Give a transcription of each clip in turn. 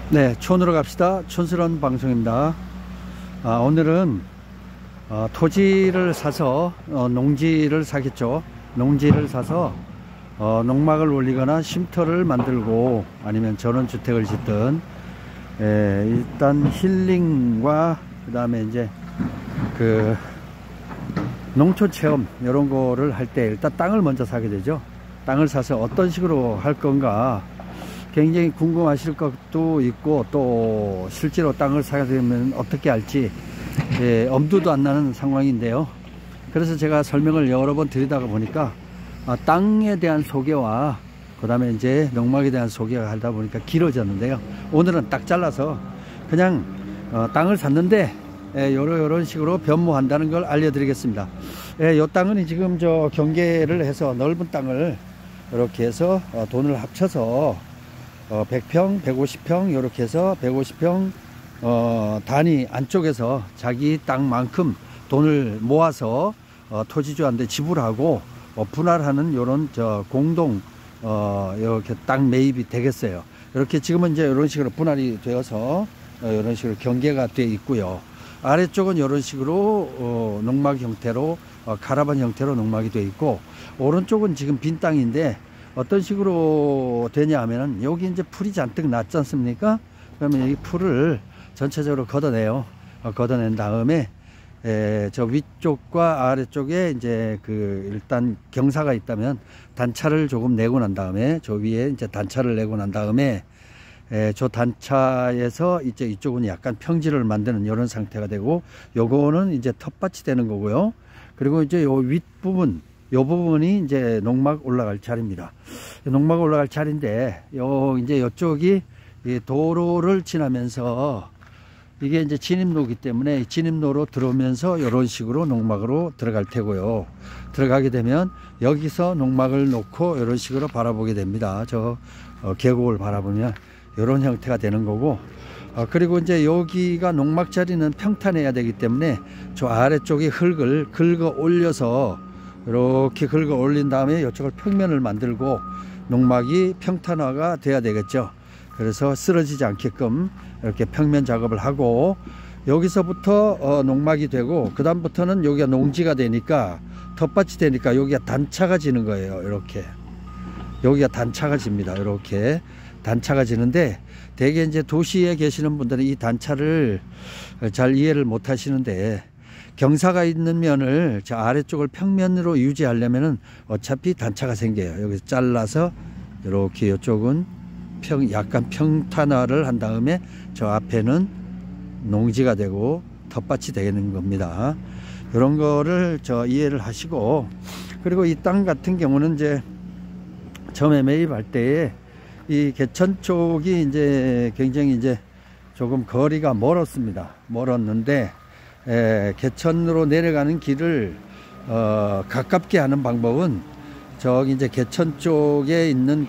네, 촌으로 갑시다. 촌스러운 방송입니다. 오늘은 토지를 사서 농지를 사겠죠. 농지를 사서 농막을 올리거나 쉼터를 만들고 아니면 전원주택을 짓든 일단 힐링과 그 다음에 이제 그 농촌 체험 이런 거를 할 때 일단 땅을 먼저 사게 되죠. 땅을 사서 어떤 식으로 할 건가 굉장히 궁금하실 것도 있고, 또 실제로 땅을 사게 되면 어떻게 할지 엄두도 안 나는 상황인데요. 그래서 제가 설명을 여러 번 드리다가 보니까 땅에 대한 소개와 그 다음에 이제 농막에 대한 소개가 하다 보니까 길어졌는데요. 오늘은 딱 잘라서 그냥 땅을 샀는데 요런 식으로 변모한다는 걸 알려드리겠습니다. 요 땅은 지금 저 경계를 해서 넓은 땅을 이렇게 해서 돈을 합쳐서 100평, 150평 이렇게 해서 150평 단위 안쪽에서 자기 땅만큼 돈을 모아서 토지주한테 지불하고 분할하는 요런 공동 이렇게 땅 매입이 되겠어요. 이렇게 지금은 이제 이런 식으로 분할이 되어서 이런 식으로 경계가 되어 있고요. 아래쪽은 이런 식으로 농막 형태로 가라반 형태로 농막이 되어 있고, 오른쪽은 지금 빈 땅인데 어떤 식으로 되냐 하면은 여기 이제 풀이 잔뜩 났지 않습니까? 그러면 여기 풀을 전체적으로 걷어내요. 걷어낸 다음에 저 위쪽과 아래쪽에 이제 일단 경사가 있다면 단차를 조금 내고 난 다음에 저 위에 이제 단차를 내고 난 다음에 저 단차에서 이제 이쪽은 약간 평지를 만드는 이런 상태가 되고, 요거는 이제 텃밭이 되는 거고요. 그리고 이제 요 윗부분, 요 부분이 이제 농막 올라갈 자리입니다. 농막 올라갈 자리인데, 이제 요쪽이 도로를 지나면서 이게 이제 진입로이기 때문에 진입로로 들어오면서 이런 식으로 농막으로 들어갈 테고요. 들어가게 되면 여기서 농막을 놓고 이런 식으로 바라보게 됩니다. 저 계곡을 바라보면 이런 형태가 되는 거고, 그리고 이제 여기가 농막 자리는 평탄해야 되기 때문에 저 아래쪽에 흙을 긁어 올려서 이렇게 긁어 올린 다음에 이쪽을 평면을 만들고 농막이 평탄화가 돼야 되겠죠. 그래서 쓰러지지 않게끔 이렇게 평면 작업을 하고, 여기서부터 농막이 되고 그 다음부터는 여기가 농지가 되니까 텃밭이 되니까 여기가 단차가 지는 거예요. 이렇게 여기가 단차가 집니다. 이렇게 단차가 지는데, 대개 이제 도시에 계시는 분들은 이 단차를 잘 이해를 못 하시는데, 경사가 있는 면을 저 아래쪽을 평면으로 유지하려면은 어차피 단차가 생겨요. 여기서 잘라서 이렇게 이쪽은 약간 평탄화를 한 다음에 저 앞에는 농지가 되고 텃밭이 되는 겁니다. 이런 거를 이해를 하시고, 그리고 이 땅 같은 경우는 이제 처음에 매입할 때에 이 개천 쪽이 이제 굉장히 이제 조금 거리가 멀었는데 개천으로 내려가는 길을 가깝게 하는 방법은 저기 이제 개천 쪽에 있는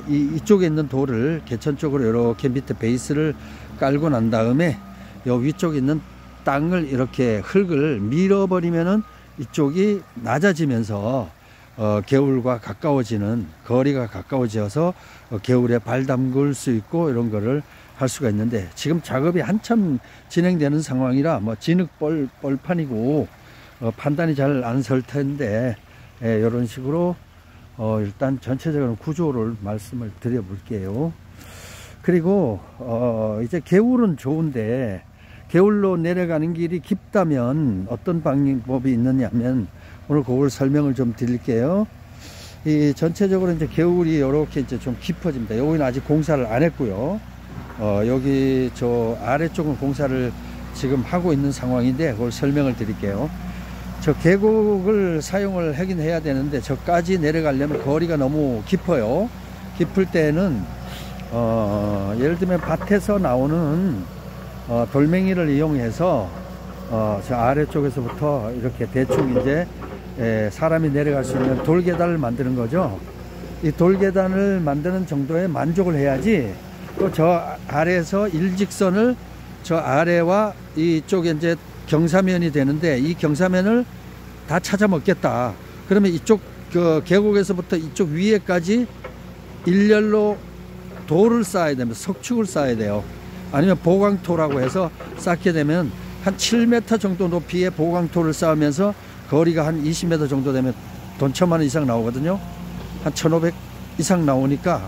이쪽에 있는 돌을 개천 쪽으로 이렇게 밑에 베이스를 깔고 난 다음에 요 위쪽에 있는 땅을 이렇게 흙을 밀어버리면은 이쪽이 낮아지면서 개울과 가까워지는, 거리가 가까워져서 개울에 발 담글 수 있고 이런 거를 할 수가 있는데, 지금 작업이 한참 진행되는 상황이라 진흙 벌판이고 판단이 잘 안 설 텐데 이런 식으로 일단 전체적인 구조를 말씀을 드려 볼게요. 그리고 이제 개울은 좋은데 개울로 내려가는 길이 깊다면 어떤 방법이 있느냐면 오늘 그걸 설명을 좀 드릴게요. 이 전체적으로 이제 개울이 이렇게 이제 좀 깊어집니다. 여기는 아직 공사를 안 했고요. 여기 저 아래쪽은 공사를 지금 하고 있는 상황인데 그걸 설명을 드릴게요. 저 계곡을 사용을 하긴 해야 되는데 저까지 내려가려면 거리가 너무 깊어요. 깊을 때는 예를 들면 밭에서 나오는 돌멩이를 이용해서 저 아래쪽에서부터 이렇게 대충 이제 사람이 내려갈 수 있는 돌계단을 만드는 거죠. 이 돌계단을 만드는 정도에 만족을 해야지 또 저 아래에서 일직선을 저 아래와 이쪽에 이제 경사면이 되는데 이 경사면을 다 찾아 먹겠다. 그러면 이쪽 계곡에서부터 이쪽 위에까지 일렬로 돌을 쌓아야 됩니다. 석축을 쌓아야 돼요. 아니면 보강토라고 해서 쌓게 되면 한 7m 정도 높이의 보강토를 쌓으면서 거리가 한 20m 정도 되면 돈 1,000만 원 이상 나오거든요. 한 1,500 이상 나오니까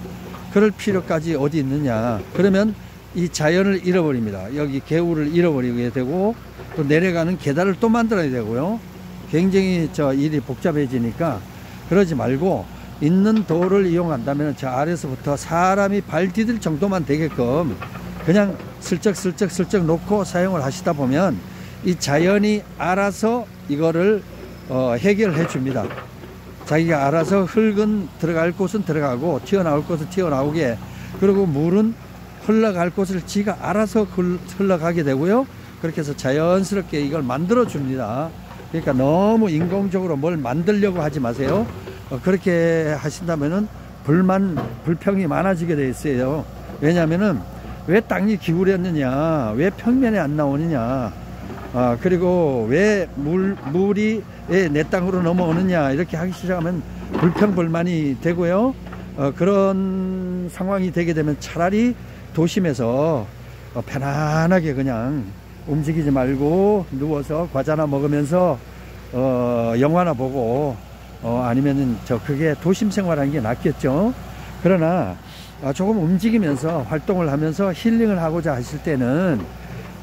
그럴 필요까지 어디 있느냐. 그러면 이 자연을 잃어버립니다. 여기 개울을 잃어버리게 되고 또 내려가는 계단을 또 만들어야 되고요. 굉장히 일이 복잡해지니까 그러지 말고 있는 돌을 이용한다면 저 아래서부터 사람이 발 디딜 정도만 되게끔 그냥 슬쩍 놓고 사용을 하시다 보면 이 자연이 알아서 이거를 해결해 줍니다. 자기가 알아서 흙은 들어갈 곳은 들어가고 튀어나올 곳은 튀어나오게, 그리고 물은 흘러갈 곳을 지가 알아서 흘러가게 되고요. 그렇게 해서 자연스럽게 이걸 만들어 줍니다. 그러니까 너무 인공적으로 뭘 만들려고 하지 마세요. 그렇게 하신다면은 불평이 많아지게 돼 있어요. 왜냐하면은 왜 땅이 기울였느냐, 왜 평면에 안 나오느냐, 그리고 왜 물이 왜 내 땅으로 넘어오느냐, 이렇게 하기 시작하면 불평불만이 되고요. 그런 상황이 되게 되면 차라리 도심에서 편안하게 그냥 움직이지 말고 누워서 과자나 먹으면서 영화나 보고 아니면은 그게 도심 생활하는 게 낫겠죠. 그러나 조금 움직이면서 활동을 하면서 힐링을 하고자 하실 때는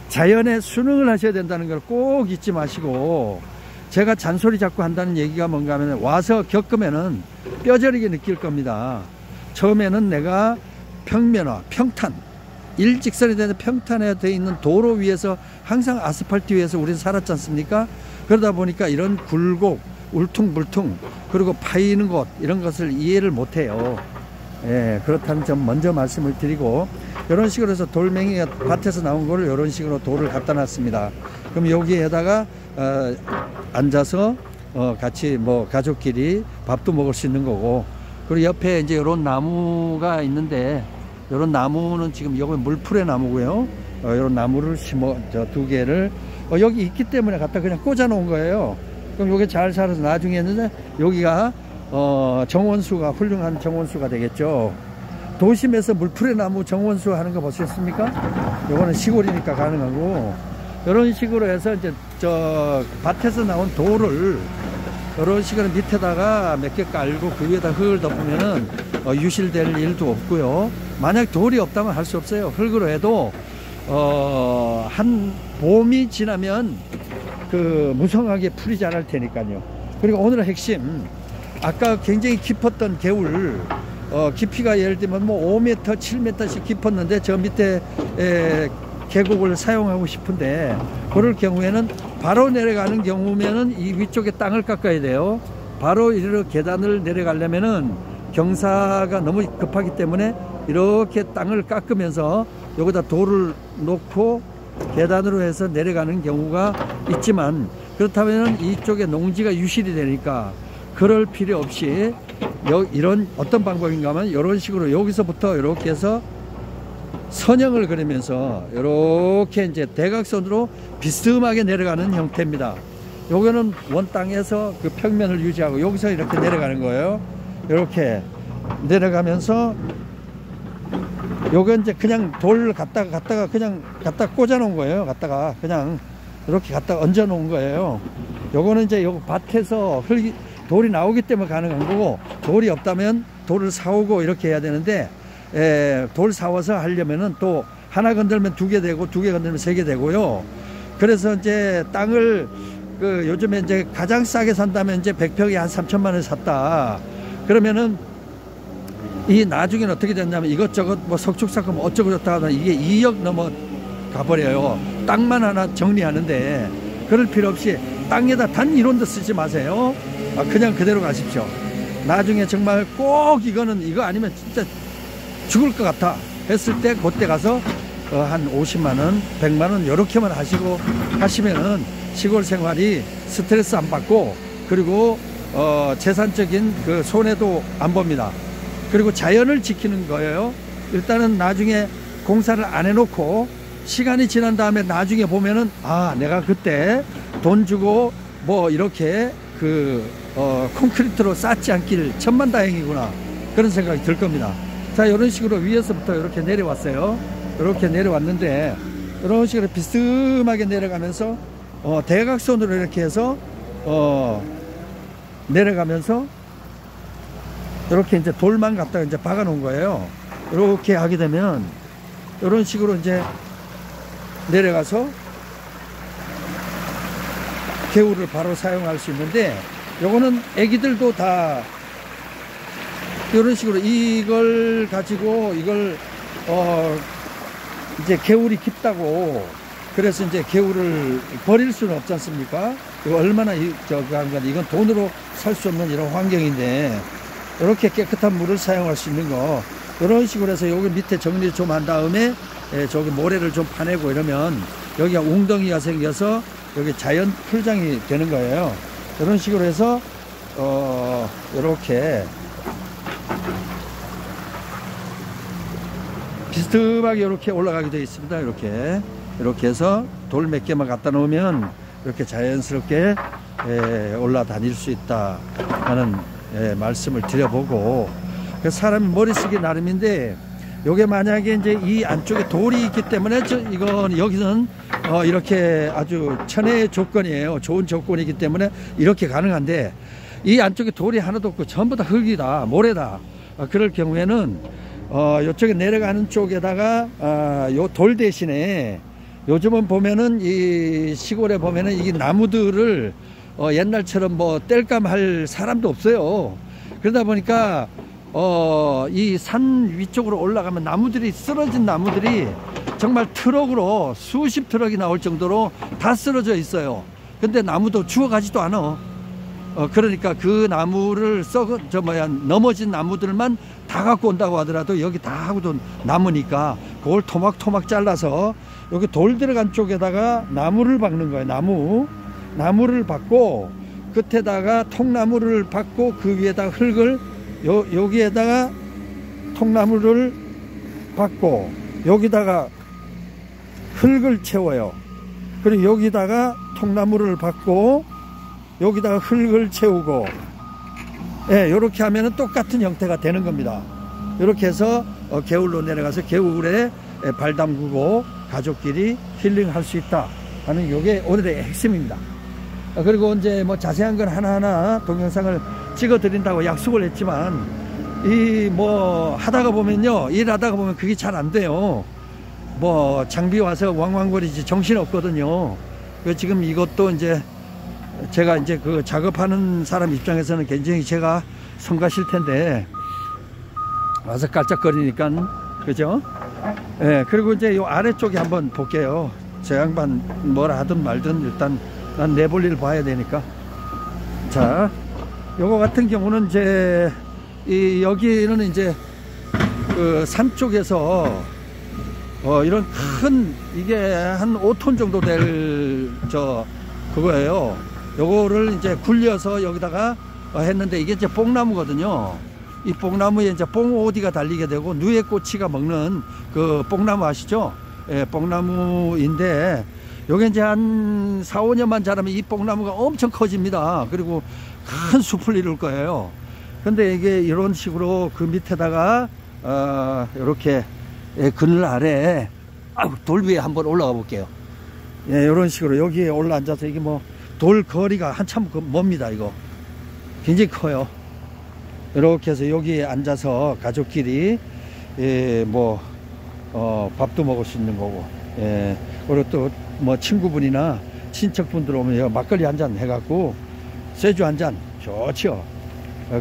자연에 순응을 하셔야 된다는 걸 꼭 잊지 마시고, 제가 잔소리 자꾸 한다는 얘기가 뭔가 하면 와서 겪으면은 뼈저리게 느낄 겁니다. 처음에는 내가 평면화, 평탄, 일직선이 되는 평탄에 되어 있는 도로 위에서 항상 아스팔트 위에서 우리는 살았지 않습니까? 그러다 보니까 이런 굴곡, 울퉁불퉁, 그리고 파이는 곳, 이런 것을 이해를 못해요. 예, 그렇다는 점 먼저 말씀을 드리고, 이런 식으로 해서 돌멩이가 밭에서 나온 거를 이런 식으로 돌을 갖다 놨습니다. 그럼 여기에다가 앉아서 같이 뭐 가족끼리 밥도 먹을 수 있는 거고, 그리고 옆에 이제 이런 나무가 있는데, 이런 나무는 지금 여기 물풀의 나무고요. 이런 나무를 심어, 두 개를 여기 있기 때문에 갖다 그냥 꽂아 놓은 거예요. 그럼 요게 잘 살아서 나중에는 여기가 정원수가, 훌륭한 정원수가 되겠죠. 도심에서 물풀의 나무 정원수 하는 거 보셨습니까? 요거는 시골이니까 가능하고, 이런 식으로 해서 이제 밭에서 나온 돌을 이런 식으로 밑에다가 몇 개 깔고 그 위에다 흙을 덮으면은 유실될 일도 없고요. 만약 돌이 없다면 할 수 없어요. 흙으로 해도 한 봄이 지나면 무성하게 풀이 자랄 테니까요. 그리고 오늘의 핵심, 아까 굉장히 깊었던 개울, 깊이가 예를 들면 뭐 5m, 7m씩 깊었는데 저 밑에 계곡을 사용하고 싶은데, 그럴 경우에는 바로 내려가는 경우면은 이 위쪽에 땅을 깎아야 돼요. 바로 이렇게 계단을 내려가려면은 경사가 너무 급하기 때문에 이렇게 땅을 깎으면서 여기다 돌을 놓고 계단으로 해서 내려가는 경우가 있지만, 그렇다면 이쪽에 농지가 유실이 되니까 그럴 필요 없이 이런 어떤 방법인가 하면 이런 식으로 여기서부터 이렇게 해서 선형을 그리면서 이렇게 이제 대각선으로 비스듬하게 내려가는 형태입니다. 요거는 원 땅에서 그 평면을 유지하고 여기서 이렇게 내려가는 거예요. 이렇게 내려가면서 요건 이제 그냥 돌을 갖다가 그냥 갖다 꽂아 놓은 거예요. 갖다가 그냥 이렇게 갖다 얹어 놓은 거예요. 요거는 이제 요 밭에서 돌이 나오기 때문에 가능한 거고, 돌이 없다면 돌을 사오고 이렇게 해야 되는데, 돌 사와서 하려면은 또 하나 건들면 2개 되고 2개 건들면 3개 되고요. 그래서 이제 땅을 요즘에 이제 가장 싸게 산다면 이제 100평에 한 3천만 원에 샀다. 그러면은 이 나중에는 어떻게 됐냐면 이것저것 뭐 석축 쌓고 뭐 어쩌고 저쩌고 하다 이게 2억 넘어 가버려요. 땅만 하나 정리하는데. 그럴 필요 없이 땅에다 단 1원도 쓰지 마세요. 그냥 그대로 가십시오. 나중에 정말 꼭 이거 아니면 진짜 죽을 것 같아 했을 때 그때 가서 한 50만원 100만원 이렇게만 하시면은 시골 생활이 스트레스 안 받고, 그리고 재산적인 그 손해도 안 봅니다. 그리고 자연을 지키는 거예요. 일단은 나중에 공사를 안 해놓고 시간이 지난 다음에 나중에 보면은 내가 그때 돈 주고 뭐 이렇게 콘크리트로 쌓지 않길 천만다행이구나, 그런 생각이 들 겁니다. 자, 이런 식으로 위에서부터 이렇게 내려왔어요. 이렇게 내려왔는데, 이런 식으로 비스듬하게 내려가면서, 대각선으로 이렇게 해서, 내려가면서, 이렇게 이제 돌만 갖다가 이제 박아 놓은 거예요. 이렇게 하게 되면, 이런 식으로 이제 내려가서, 개울을 바로 사용할 수 있는데, 요거는 애기들도 다 이런 식으로 이걸 가지고 이걸 이제 개울이 깊다고 그래서 이제 개울을 버릴 수는 없지 않습니까? 이거 얼마나 이건 돈으로 살 수 없는 이런 환경인데 이렇게 깨끗한 물을 사용할 수 있는 거 이런 식으로 해서 여기 밑에 정리 좀 한 다음에 저기 모래를 좀 파내고 이러면 여기가 웅덩이가 생겨서 여기 자연 풀장이 되는 거예요. 이런 식으로 해서 이렇게 비스듬하게 이렇게 올라가게 되어 있습니다. 이렇게 해서 돌 몇 개만 갖다 놓으면 이렇게 자연스럽게 올라다닐 수 있다 하는 말씀을 드려보고, 사람이 머리 쓰기 나름인데 요게 만약에 이제 이 안쪽에 돌이 있기 때문에 이건 여기는 이렇게 아주 천혜의 조건이에요. 좋은 조건이기 때문에 이렇게 가능한데, 이 안쪽에 돌이 하나도 없고 전부 다 흙이다, 모래다. 그럴 경우에는 이쪽에 내려가는 쪽에다가 요 돌 대신에 요즘은 보면은 이 시골에 보면은 이 나무들을 옛날처럼 뭐 뗄감 할 사람도 없어요. 그러다 보니까 이 산 위쪽으로 올라가면 나무들이, 쓰러진 나무들이 정말 트럭으로 수십 트럭이 나올 정도로 다 쓰러져 있어요. 근데 나무도 죽어가지도 않아. 그러니까 그 나무를 넘어진 나무들만 다 갖고 온다고 하더라도 여기 다 하고도 남으니까 그걸 토막토막 잘라서 여기 돌 들어간 쪽에다가 나무를 박는 거예요. 나무를 박고 끝에다가 통나무를 박고 그 위에다가 흙을 여기에다가 통나무를 박고 여기다가 흙을 채워요. 그리고 여기다가 통나무를 박고 여기다가 흙을 채우고, 이렇게 하면은 똑같은 형태가 되는 겁니다. 이렇게 해서 개울로 내려가서 개울에 발 담그고 가족끼리 힐링할 수 있다 하는 이게 오늘의 핵심입니다. 그리고 이제 뭐 자세한 건 하나하나 동영상을 찍어 드린다고 약속을 했지만, 하다가 보면요, 일하다가 보면 그게 잘 안 돼요. 뭐 장비 와서 왕왕거리지 정신 없거든요. 지금 이것도 이제 제가 이제 그 작업하는 사람 입장에서는 굉장히 제가 성가실 텐데 와서 깔짝거리니까, 그죠? 그리고 이제 요 아래쪽에 한번 볼게요. 저 양반 뭐라 하든 말든 일단 난 내 볼 일 봐야 되니까. 자, 요거 같은 경우는 이제 여기는 이제 그 산 쪽에서 이런 큰, 이게 한 5톤 정도 될 그거예요. 요거를 이제 굴려서 여기다가 했는데, 이게 이제 뽕나무거든요. 이 뽕나무에 이제 뽕오디가 달리게 되고 누에꼬치가 먹는 그 뽕나무 아시죠? 뽕나무인데 요게 이제 한 4, 5년만 자라면 이 뽕나무가 엄청 커집니다. 그리고 큰 숲을 이룰 거예요. 근데 이게 이런 식으로 그 밑에다가 이렇게 그늘 아래 돌 위에 한번 올라가 볼게요. 이런 식으로 여기에 올라 앉아서, 이게 뭐 돌 거리가 한참 멉니다. 이거 굉장히 커요. 이렇게 해서 여기에 앉아서 가족끼리 밥도 먹을 수 있는 거고, 그리고 또 뭐 친구분이나 친척분들 오면 막걸리 한 잔 해갖고 쇠주 한 잔 좋죠.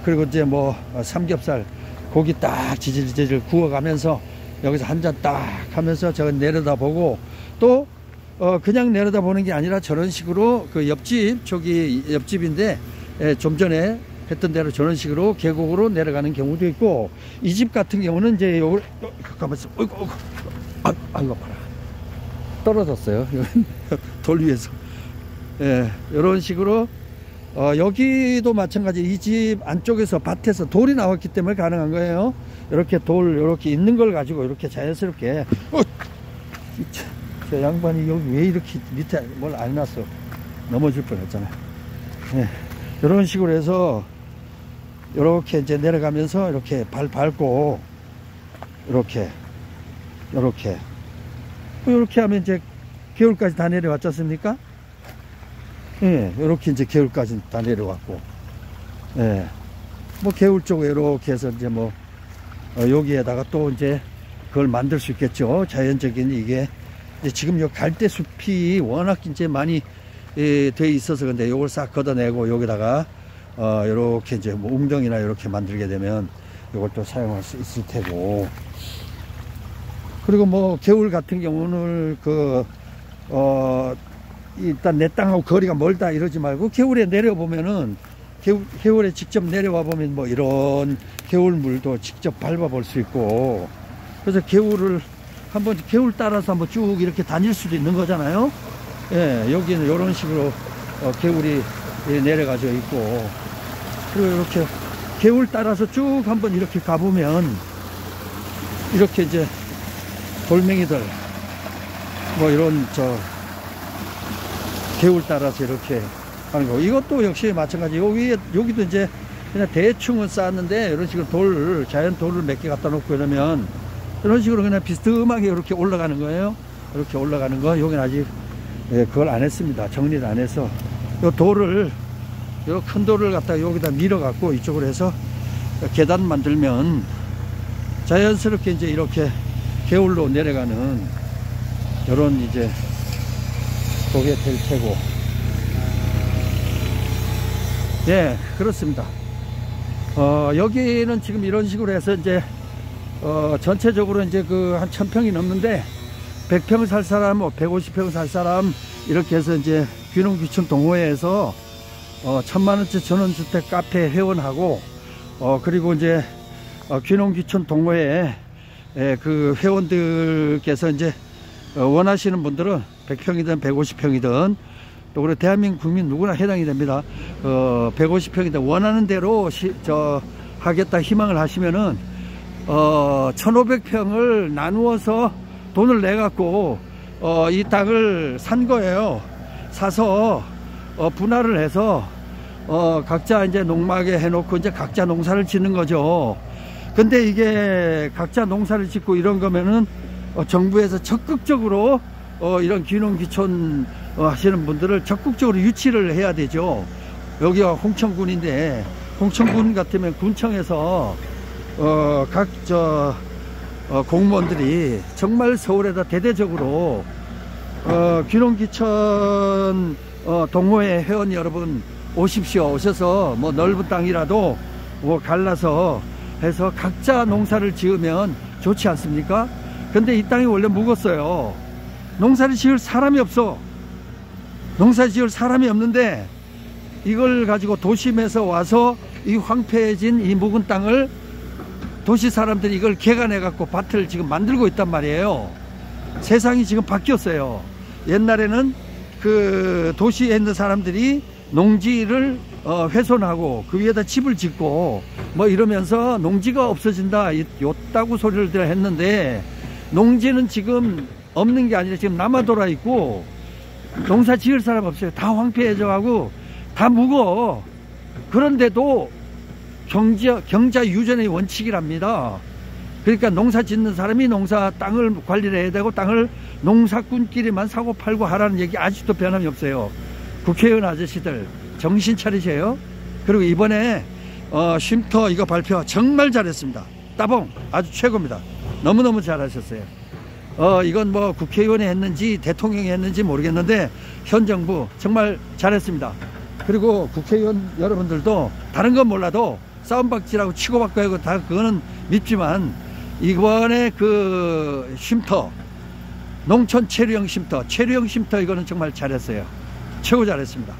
그리고 이제 뭐 삼겹살 고기 딱 지질지질 구워가면서 여기서 한 잔 딱 하면서 저거 내려다보고, 또 그냥 내려다보는 게 아니라 저런 식으로 그 옆집인데 좀 전에 했던 대로 저런 식으로 계곡으로 내려가는 경우도 있고, 이 집 같은 경우는 이제 요걸 가만있어, 아이고 봐라, 떨어졌어요. 돌 위에서. 이런 식으로 여기도 마찬가지. 이 집 안쪽에서 밭에서 돌이 나왔기 때문에 가능한 거예요. 이렇게 이렇게 있는 걸 가지고 이렇게 자연스럽게. 저 양반이 여기 왜 이렇게 밑에 뭘 안 놨어? 넘어질 뻔했잖아. 이런 식으로 해서 이렇게 이제 내려가면서 이렇게 발 밟고 이렇게 이렇게 하면 이제 겨울까지 다 내려왔지 않습니까? 예, 이렇게 이제 겨울까지 다 내려왔고, 예, 뭐 겨울 쪽에 이렇게 해서 이제 뭐 여기에다가 또 이제 그걸 만들 수 있겠죠. 자연적인 이게 이제 지금 요 갈대 숲이 워낙 이제 많이 돼 있어서 근데 요걸 싹 걷어내고 여기다가 이렇게 이제 뭐 웅덩이나 이렇게 만들게 되면 요걸 또 사용할 수 있을 테고, 그리고 뭐 겨울 같은 경우는 일단 내 땅하고 거리가 멀다 이러지 말고 겨울에 내려보면은 겨울에 직접 내려와 보면 뭐 이런 겨울물도 직접 밟아볼 수 있고, 그래서 겨울을 한번 겨울 따라서 한번 쭉 이렇게 다닐 수도 있는 거잖아요. 예, 여기는 이런 식으로 겨울이 내려가져 있고, 그리고 이렇게 겨울 따라서 쭉 한번 이렇게 가보면 이렇게 이제 돌멩이들 뭐 이런 겨울 따라서 이렇게 하는 거, 이것도 역시 마찬가지. 여기도 이제 그냥 대충은 쌓았는데 이런 식으로 자연 돌을 몇 개 갖다 놓고 이러면 이런 식으로 그냥 비스듬하게 이렇게 올라가는 거예요. 이렇게 올라가는 거. 여기는 아직 그걸 안 했습니다. 정리를 안 해서 요 돌을, 요 큰 돌을 갖다가 여기다 밀어 갖고 이쪽으로 해서 계단 만들면 자연스럽게 이제 이렇게 겨울로 내려가는 이런 이제 그게 될 테고. 예, 그렇습니다. 여기는 지금 이런 식으로 해서 이제 전체적으로 이제 한 1000평이 넘는데 100평 살 사람, 150평 살 사람 이렇게 해서 이제 귀농귀촌 동호회에서 1000만원째 전원주택 카페 회원하고, 그리고 이제 귀농귀촌 동호회 그 회원들께서 이제 원하시는 분들은 100평이든 150평이든 또 우리 대한민국 국민 누구나 해당이 됩니다. 150평이든 원하는 대로 하겠다 희망을 하시면은 1500평을 나누어서 돈을 내 갖고 이 땅을 산 거예요. 사서 분할을 해서 각자 이제 농막에 해놓고 이제 각자 농사를 짓는 거죠. 근데 이게 각자 농사를 짓고 이런 거면은 정부에서 적극적으로 이런 귀농귀촌 하시는 분들을 적극적으로 유치를 해야 되죠. 여기가 홍천군인데 홍천군 같으면 군청에서 각 공무원들이 정말 서울에다 대대적으로 귀농귀촌 동호회 회원 여러분 오십시오. 오셔서 뭐 넓은 땅이라도 뭐 갈라서 해서 각자 농사를 지으면 좋지 않습니까? 근데 이 땅이 원래 묵었어요. 농사를 지을 사람이 없어. 농사 지을 사람이 없는데 이걸 가지고 도심에서 와서 이 황폐해진 이 묵은 땅을 도시 사람들이 이걸 개간해 갖고 밭을 지금 만들고 있단 말이에요. 세상이 지금 바뀌었어요. 옛날에는 그 도시에 있는 사람들이 농지를 훼손하고 그 위에다 집을 짓고 뭐 이러면서 농지가 없어진다 요따구 소리를 했는데, 농지는 지금 없는 게 아니라 지금 남아 돌아 있고 농사 지을 사람 없어요. 다 황폐해져 가고 다 묵어. 그런데도 경자 유전의 원칙이랍니다. 그러니까 농사 짓는 사람이 농사 땅을 관리를 해야 되고 땅을 농사꾼끼리만 사고 팔고 하라는 얘기 아직도 변함이 없어요. 국회의원 아저씨들 정신 차리세요. 그리고 이번에 쉼터 이거 발표 정말 잘했습니다. 따봉 아주 최고입니다. 너무너무 잘하셨어요. 이건 뭐 국회의원이 했는지 대통령이 했는지 모르겠는데 현 정부 정말 잘했습니다. 그리고 국회의원 여러분들도 다른 건 몰라도 싸움박질하고 치고받고 하고 다 그거는 밉지만 이번에 그 쉼터 농촌 체류형 쉼터 이거는 정말 잘했어요. 최고 잘했습니다.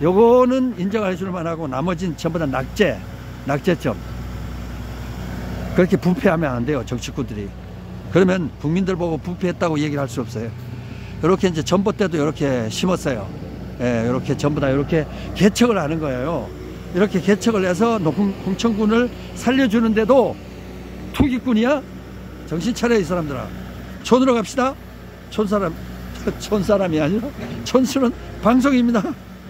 요거는 인정해 줄 만하고 나머지는 전부 다 낙제점. 그렇게 부패하면 안 돼요. 정치꾼들이. 그러면 국민들 보고 부패했다고 얘기를 할 수 없어요. 이렇게 이제 전봇대도 이렇게 심었어요. 예, 이렇게 전부 다 이렇게 개척을 하는 거예요. 이렇게 개척을 해서 홍천군을 살려주는데도 투기꾼이야? 정신 차려 이 사람들아. 촌으로 갑시다. 촌사람이 아니라 촌수는 방송입니다.